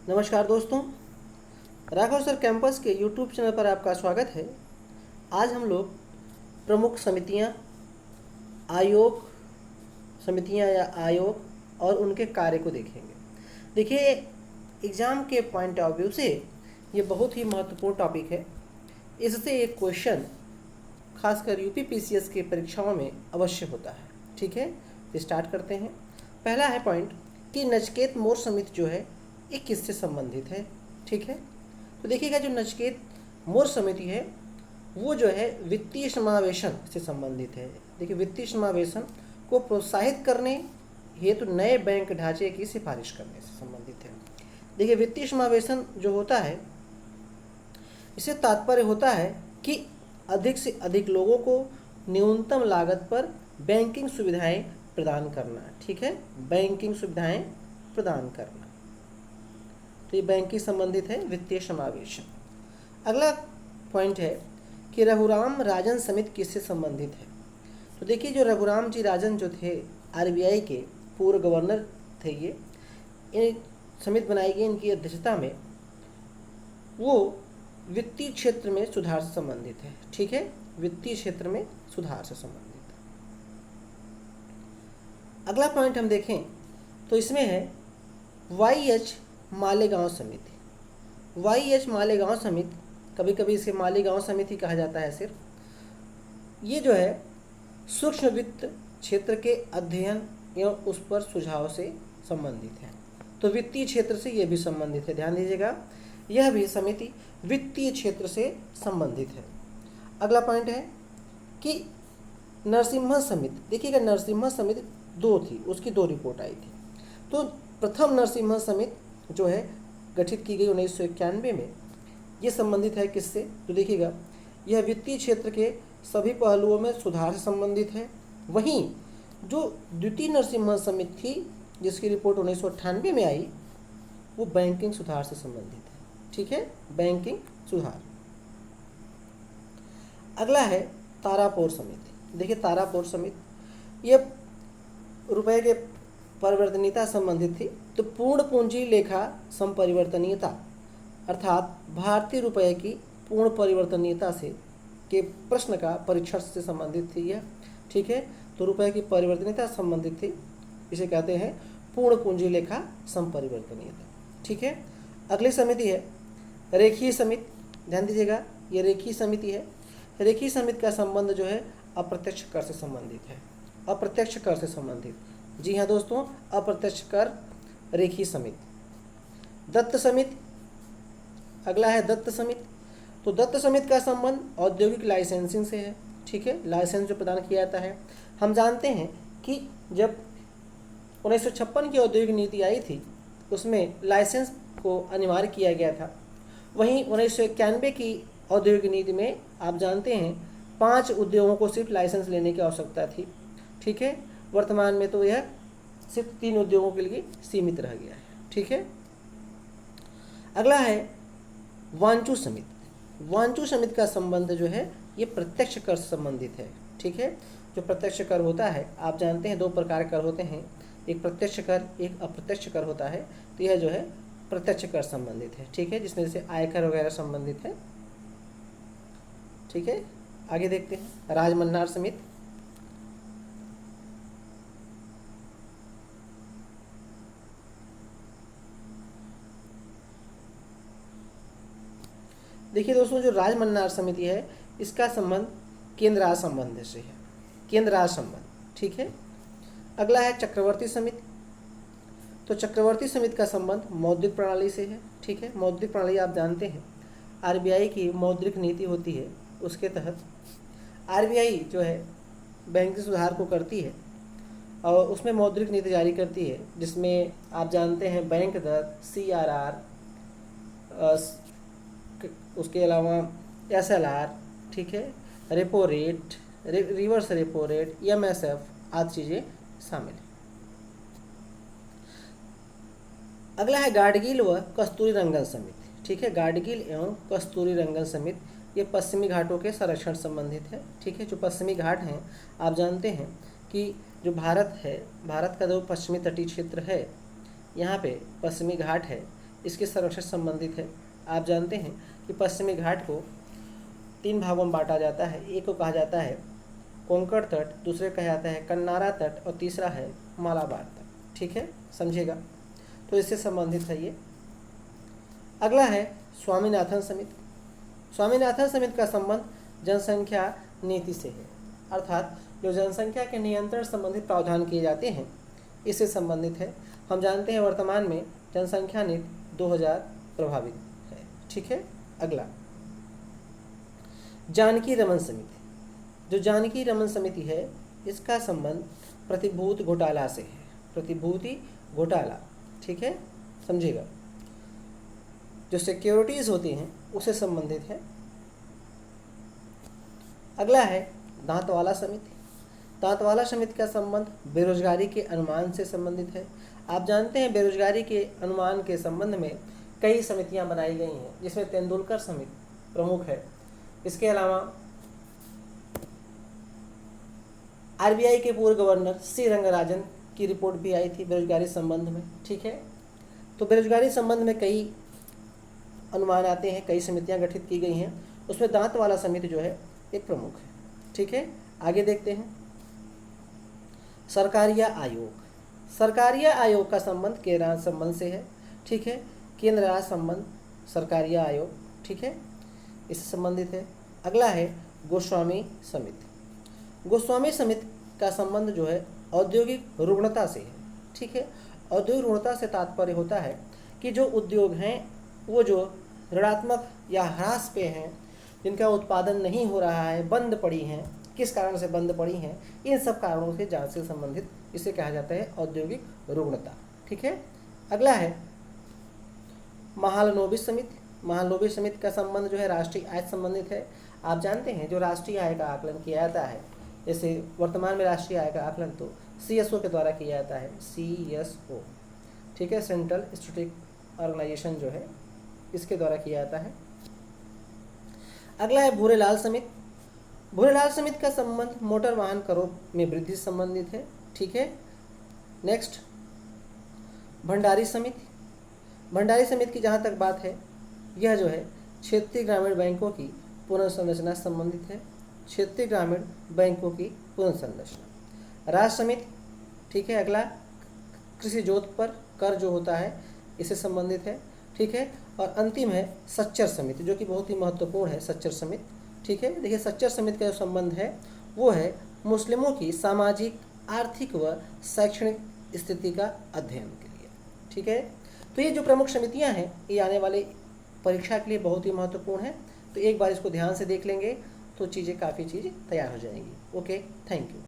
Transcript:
नमस्कार दोस्तों, Raghav sir campus के यूट्यूब चैनल पर आपका स्वागत है। आज हम लोग प्रमुख समितियां, आयोग, समितियां या आयोग और उनके कार्य को देखेंगे। देखिए, एग्ज़ाम के पॉइंट ऑफ व्यू से ये बहुत ही महत्वपूर्ण टॉपिक है। इससे एक क्वेश्चन खासकर यूपीपीसीएस की परीक्षाओं में अवश्य होता है। ठीक है, तो स्टार्ट करते हैं। पहला है पॉइंट कि नचिकेत मोर समिति जो है ये किससे संबंधित है। ठीक है, तो देखिएगा जो नचिकेत मोर समिति है वो जो है वित्तीय समावेशन से संबंधित है। देखिए, वित्तीय समावेशन को प्रोत्साहित करने हेतु नए बैंक ढांचे की सिफारिश करने से संबंधित है। देखिए, वित्तीय समावेशन जो होता है इससे तात्पर्य होता है कि अधिक से अधिक लोगों को न्यूनतम लागत पर बैंकिंग सुविधाएं प्रदान करना। ठीक है, बैंकिंग सुविधाएं प्रदान करना, तो ये बैंकिंग संबंधित है वित्तीय समावेशन। अगला पॉइंट है कि रघुराम राजन समिति किससे संबंधित है। तो देखिए, जो रघुराम जी राजन जो थे आरबीआई के पूर्व गवर्नर थे, ये समिति बनाई गई इनकी अध्यक्षता में। वो वित्तीय क्षेत्र में सुधार से संबंधित है। ठीक है, वित्तीय क्षेत्र में सुधार से संबंधित। अगला पॉइंट हम देखें तो इसमें है वाईएच मालेगांव समिति। वाईएच मालेगांव समिति, कभी कभी इसे मालेगांव समिति कहा जाता है सिर्फ। ये जो है सूक्ष्म वित्त क्षेत्र के अध्ययन एवं उस पर सुझाव से संबंधित है। तो वित्तीय क्षेत्र से ये भी संबंधित है, ध्यान दीजिएगा, यह भी समिति वित्तीय क्षेत्र से संबंधित है। अगला पॉइंट है कि नरसिम्हा समिति। देखिएगा, नरसिम्हा समिति दो थी, उसकी दो रिपोर्ट आई थी। तो प्रथम नरसिम्हा समिति जो है गठित की गई 1991 में, ये संबंधित है किससे। तो देखिएगा, यह वित्तीय क्षेत्र के सभी पहलुओं में सुधार से संबंधित है। वहीं जो द्वितीय नरसिम्हा समिति थी जिसकी रिपोर्ट 1998 में आई, वो बैंकिंग सुधार से संबंधित है। ठीक है, बैंकिंग सुधार। अगला है तारापुर समिति। देखिए, तारापुर समिति ये रुपए के परिवर्तनीयता संबंधित थी। तो पूर्ण पूंजी लेखा संपरिवर्तनीयता अर्थात भारतीय रुपए की पूर्ण परिवर्तनीयता से के प्रश्न का परीक्षण से संबंधित थी यह। ठीक है, तो रुपए की परिवर्तनीयता संबंधित थी, इसे कहते हैं पूर्ण पूंजी लेखा संपरिवर्तनीयता। ठीक है, अगली समिति है रेखीय समिति। ध्यान दीजिएगा, ये रेखीय समिति है। रेखीय समिति का संबंध जो है अप्रत्यक्ष कर से संबंधित है। अप्रत्यक्ष कर से संबंधित, जी हाँ दोस्तों, अप्रत्यक्ष कर रेखीय समिति। दत्त समिति, अगला है दत्त समिति। तो दत्त समिति का संबंध औद्योगिक लाइसेंसिंग से है। ठीक है, लाइसेंस जो प्रदान किया जाता है। हम जानते हैं कि जब 1956 की औद्योगिक नीति आई थी उसमें लाइसेंस को अनिवार्य किया गया था। वहीं 1991 की औद्योगिक नीति में आप जानते हैं 5 उद्योगों को सिर्फ लाइसेंस लेने की आवश्यकता थी। ठीक है, वर्तमान में तो यह सिर्फ 3 उद्योगों के लिए सीमित रह गया है। ठीक है, अगला है वांचू समिति। वांचू समिति का संबंध जो है ये प्रत्यक्ष कर से संबंधित है। ठीक है, जो प्रत्यक्ष कर होता है, आप जानते हैं 2 प्रकार कर होते हैं, एक प्रत्यक्ष कर, एक अप्रत्यक्ष कर होता है। तो यह जो है प्रत्यक्ष कर संबंधित है। ठीक है, जिसमें जैसे आयकर वगैरह संबंधित है। ठीक है, आगे देखते हैं राजमन्नार समिति। देखिए दोस्तों, जो राजमन्नार समिति है इसका संबंध केंद्र राज्य संबंध से है, केंद्र राज्य संबंध। ठीक है, अगला है चक्रवर्ती समिति। तो चक्रवर्ती समिति का संबंध मौद्रिक प्रणाली से है। ठीक है, मौद्रिक प्रणाली आप जानते हैं आरबीआई की मौद्रिक नीति होती है, उसके तहत आरबीआई जो है बैंकिंग सुधार को करती है और उसमें मौद्रिक नीति जारी करती है, जिसमें आप जानते हैं बैंक दर, सीआरआर, उसके अलावा एसएलआर, ठीक है, repo rate, reverse repo rate, MSF आदि चीज़ें शामिल हैं। अगला है गाडगिल व कस्तूरी रंगन समिति। ठीक है, गाडगिल एवं कस्तूरी रंगन समिति ये पश्चिमी घाटों के संरक्षण संबंधित है। ठीक है, जो पश्चिमी घाट हैं, आप जानते हैं कि जो भारत है, भारत का जो पश्चिमी तटीय क्षेत्र है, यहाँ पे पश्चिमी घाट है, इसके संरक्षण से संबंधित है। आप जानते हैं कि पश्चिमी घाट को 3 भागों में बांटा जाता है। एक को कहा जाता है कोंकण तट, दूसरे कहा जाता है कन्नारा तट और तीसरा है मालाबार तट। ठीक है, समझिएगा। तो इससे संबंधित है ये। अगला है स्वामीनाथन समिति। स्वामीनाथन समिति का संबंध जनसंख्या नीति से है, अर्थात जो जनसंख्या के नियंत्रण संबंधित प्रावधान किए जाते हैं इससे संबंधित है। हम जानते हैं वर्तमान में जनसंख्या नीति 2000 प्रभावित है। ठीक है। अगला जानकी रमन समिति। जो जानकी रमन समिति है इसका संबंध प्रतिभूति घोटाला से है। प्रतिभूति घोटाला, ठीक है, समझिएगा, जो सिक्योरिटीज होती हैं उससे संबंधित है। अगला है दांतवाला समिति। दांतवाला समिति का संबंध बेरोजगारी के अनुमान से संबंधित है। आप जानते हैं बेरोजगारी के अनुमान के संबंध में कई समितियां बनाई गई हैं, जिसमें तेंदुलकर समिति प्रमुख है। इसके अलावा आरबीआई के पूर्व गवर्नर सी रंगराजन की रिपोर्ट भी आई थी बेरोजगारी संबंध में। ठीक है, तो बेरोजगारी संबंध में कई अनुमान आते हैं, कई समितियां गठित की गई हैं, उसमें दांतवाला समिति जो है एक प्रमुख है। ठीक है, आगे देखते हैं सरकारिया आयोग। सरकारिया आयोग का संबंध केंद्र राज्य संबंध से है। ठीक है, केंद्र राज्य संबंध सरकारिया आयोग, ठीक है, इससे संबंधित है। अगला है गोस्वामी समिति। गोस्वामी समिति का संबंध जो है औद्योगिक रुग्णता से है। ठीक है, औद्योगिक रुग्णता से तात्पर्य होता है कि जो उद्योग हैं वो जो ऋणात्मक या ह्रास पे हैं, जिनका उत्पादन नहीं हो रहा है, बंद पड़ी हैं, किस कारण से बंद पड़ी हैं, इन सब कारणों से जांच से संबंधित इसे कहा जाता है औद्योगिक रुग्णता। ठीक है। अगला है महालनोबिस समिति। महालनोबिस समिति का संबंध जो है राष्ट्रीय आय से संबंधित है। आप जानते हैं जो राष्ट्रीय आय का आकलन किया जाता है, जैसे वर्तमान में राष्ट्रीय आय का आकलन तो CSO के द्वारा किया जाता है, CSO, ठीक है, सेंट्रल स्टैटिस्टिक्स ऑर्गेनाइजेशन जो है इसके द्वारा किया जाता है। अगला है भूरेलाल समिति। भूरेलाल समिति का संबंध मोटर वाहन करों में वृद्धि से संबंधित है। ठीक है। नेक्स्ट भंडारी समिति। भंडारी समिति की जहाँ तक बात है, यह जो है क्षेत्रीय ग्रामीण बैंकों की पुनर्संरचना से संबंधित है। क्षेत्रीय ग्रामीण बैंकों की पुनर्संरचना। राज्य समिति, ठीक है। अगला कृषि जोत पर कर जो होता है इससे संबंधित है। ठीक है, और अंतिम है सच्चर समिति, जो कि बहुत ही महत्वपूर्ण है, सच्चर समिति। ठीक है, देखिए सच्चर समिति का जो संबंध है वो है मुस्लिमों की सामाजिक, आर्थिक व शैक्षणिक स्थिति का अध्ययन के लिए। ठीक है, तो ये जो प्रमुख समितियां हैं ये आने वाले परीक्षा के लिए बहुत ही महत्वपूर्ण है। तो एक बार इसको ध्यान से देख लेंगे तो चीज़ें काफ़ी तैयार हो जाएंगी। Okay, thank you.